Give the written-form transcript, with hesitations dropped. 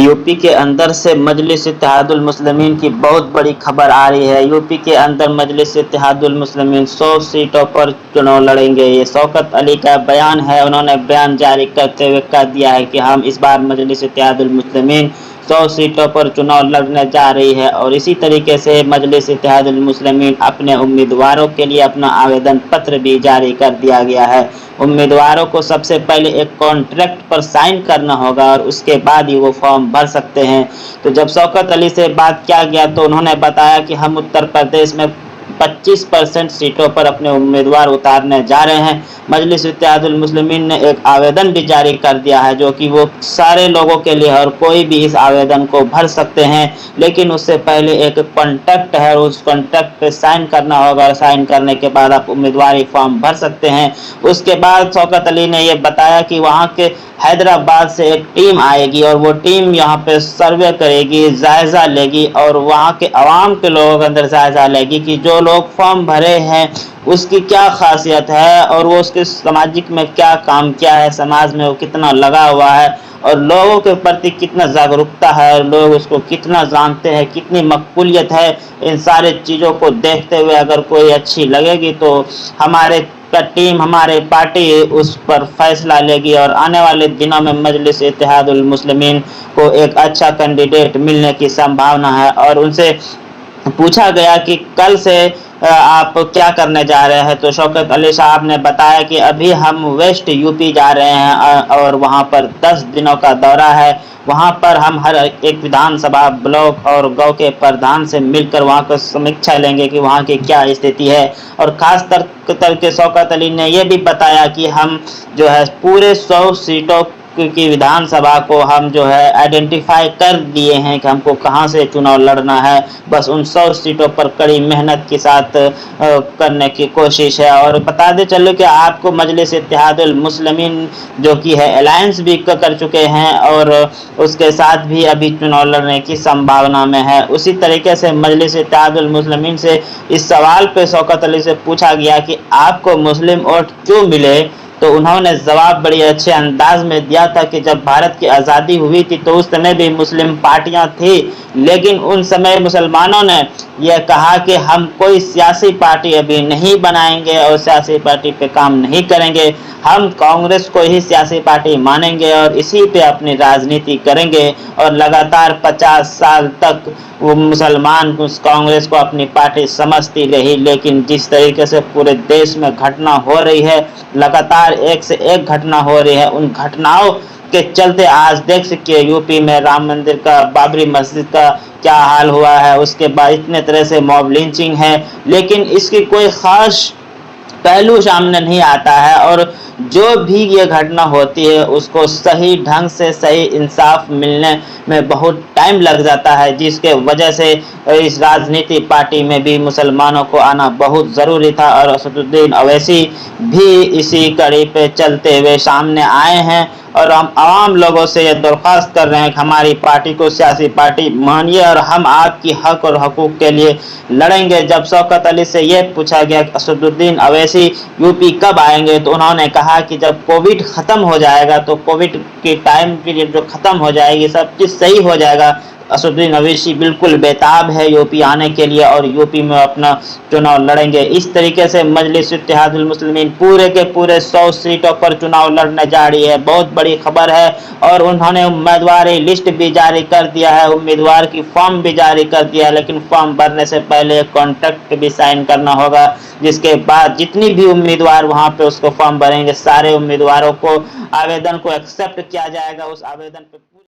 UP के अंदर से मजलिस इत्तेहादुल मुस्लिमीन की बहुत बड़ी खबर आ रही है। यूपी के अंदर मजलिस इत्तेहादुल मुस्लिमीन 100 सीटों पर चुनाव लड़ेंगे। ये शौकत अली का बयान है। उन्होंने बयान जारी करते हुए कह दिया है कि हम इस बार मजलिस इत्तेहादुल मुस्लिमीन 100 सीटों पर चुनाव लड़ने जा रही है। और इसी तरीके से मजलिस इत्तेहादुल मुस्लिमीन अपने उम्मीदवारों के लिए अपना आवेदन पत्र भी जारी कर दिया गया है। उम्मीदवारों को सबसे पहले एक कॉन्ट्रैक्ट पर साइन करना होगा और उसके बाद ही वो फॉर्म भर सकते हैं। तो जब शौकत अली से बात किया गया तो उन्होंने बताया कि हम उत्तर प्रदेश में 25% सीटों पर अपने उम्मीदवार उतारने जा रहे हैं। मजलिस इत्तेहादुल मुस्लिमीन ने एक आवेदन भी जारी कर दिया है जो कि वो सारे लोगों के लिए और कोई भी इस आवेदन को भर सकते हैं, लेकिन उससे पहले एक कॉन्ट्रैक्ट है, उस कॉन्ट्रैक्ट पे साइन करना होगा और साइन करने के बाद आप उम्मीदवारी फॉर्म भर सकते हैं। उसके बाद शौकत अली ने ये बताया कि वहाँ के हैदराबाद से एक टीम आएगी और वो टीम यहाँ पे सर्वे करेगी, जायजा लेगी और वहाँ के अवाम के लोगों के अंदर जायजा लेगी कि जो लोग फॉर्म भरे हैं उसकी क्या खासियत है और वो उसके सामाजिक में क्या काम किया है, समाज में वो कितना लगा हुआ है और लोगों के प्रति कितना जागरूकता है और लोग उसको कितना जानते हैं, कितनी मकबूलियत है। इन सारे चीज़ों को देखते हुए अगर कोई अच्छी लगेगी तो हमारे टीम, हमारे पार्टी उस पर फैसला लेगी और आने वाले दिनों में मजलिस इत्तेहादुल मुस्लिमीन को एक अच्छा कैंडिडेट मिलने की संभावना है। और उनसे पूछा गया कि कल से आप क्या करने जा रहे हैं, तो शौकत अली साहब ने बताया कि अभी हम वेस्ट यूपी जा रहे हैं और वहां पर 10 दिनों का दौरा है। वहां पर हम हर एक विधानसभा, ब्लॉक और गांव के प्रधान से मिलकर वहां पर समीक्षा लेंगे कि वहां की क्या स्थिति है। और खास करके शौकत अली ने यह भी बताया कि हम जो है पूरे 100 सीटों की विधानसभा को हम जो है आइडेंटिफाई कर दिए हैं कि हमको कहां से चुनाव लड़ना है। बस उन 100 सीटों पर कड़ी मेहनत के साथ करने की कोशिश है। और बता दे चलो कि आपको मजलिस इत्तेहादुल मुस्लिमीन जो कि है अलायंस भी कर चुके हैं और उसके साथ भी अभी चुनाव लड़ने की संभावना में है। उसी तरीके से मजलिस इत्तेहादुल मुस्लिमीन से इस सवाल पे शौकत अली से पूछा गया कि आपको मुस्लिम वोट क्यों मिले, तो उन्होंने जवाब बड़ी अच्छे अंदाज में दिया था कि जब भारत की आज़ादी हुई थी तो उस समय भी मुस्लिम पार्टियां थी, लेकिन उन समय मुसलमानों ने यह कहा कि हम कोई सियासी पार्टी अभी नहीं बनाएंगे और सियासी पार्टी पे काम नहीं करेंगे, हम कांग्रेस को ही सियासी पार्टी मानेंगे और इसी पे अपनी राजनीति करेंगे। और लगातार 50 साल तक वो मुसलमान उस कांग्रेस को अपनी पार्टी समझती रही, लेकिन जिस तरीके से पूरे देश में घटना हो रही है, लगातार एक से एक घटना हो रही है, उन घटनाओं के चलते आज देख सकते यूपी में राम मंदिर का, बाबरी मस्जिद का क्या हाल हुआ है, उसके बाद इतने तरह से मॉब लिंचिंग है, लेकिन इसकी कोई खास पहलू सामने नहीं आता है। और जो भी ये घटना होती है उसको सही ढंग से सही इंसाफ मिलने में बहुत टाइम लग जाता है, जिसके वजह से इस राजनीति पार्टी में भी मुसलमानों को आना बहुत ज़रूरी था। और असदुद्दीन अवैसी भी इसी कड़ी पे चलते हुए सामने आए हैं और हम आवाम लोगों से ये दरख्वास्त कर रहे हैं कि हमारी पार्टी को सियासी पार्टी मानिए और हम आपकी हक और हकूक़ के लिए लड़ेंगे। जब शौकत अली से ये पूछा गया कि असदुद्दीन अवैसी यूपी कब आएंगे, तो उन्होंने कहा कि जब कोविड ख़त्म हो जाएगा, तो कोविड की टाइम पीरियड जो ख़त्म हो जाएगी, सब चीज़ सही हो जाएगा। असदुद्दीन अवैसी बिल्कुल बेताब है यूपी आने के लिए और यूपी में अपना चुनाव लड़ेंगे। इस तरीके से मजलिस इत्तेहादुल मुस्लिमीन पूरे के पूरे 100 सीटों पर चुनाव लड़ने जा रही है। बहुत बड़ी खबर है। और उन्होंने उम्मीदवारी लिस्ट भी जारी कर दिया है, उम्मीदवार की फॉर्म भी जारी कर दिया है, लेकिन फॉर्म भरने से पहले कॉन्ट्रैक्ट भी साइन करना होगा, जिसके बाद जितनी भी उम्मीदवार वहां पे उसको फॉर्म भरेंगे, सारे उम्मीदवारों को आवेदन को एक्सेप्ट किया जाएगा। उस आवेदन पे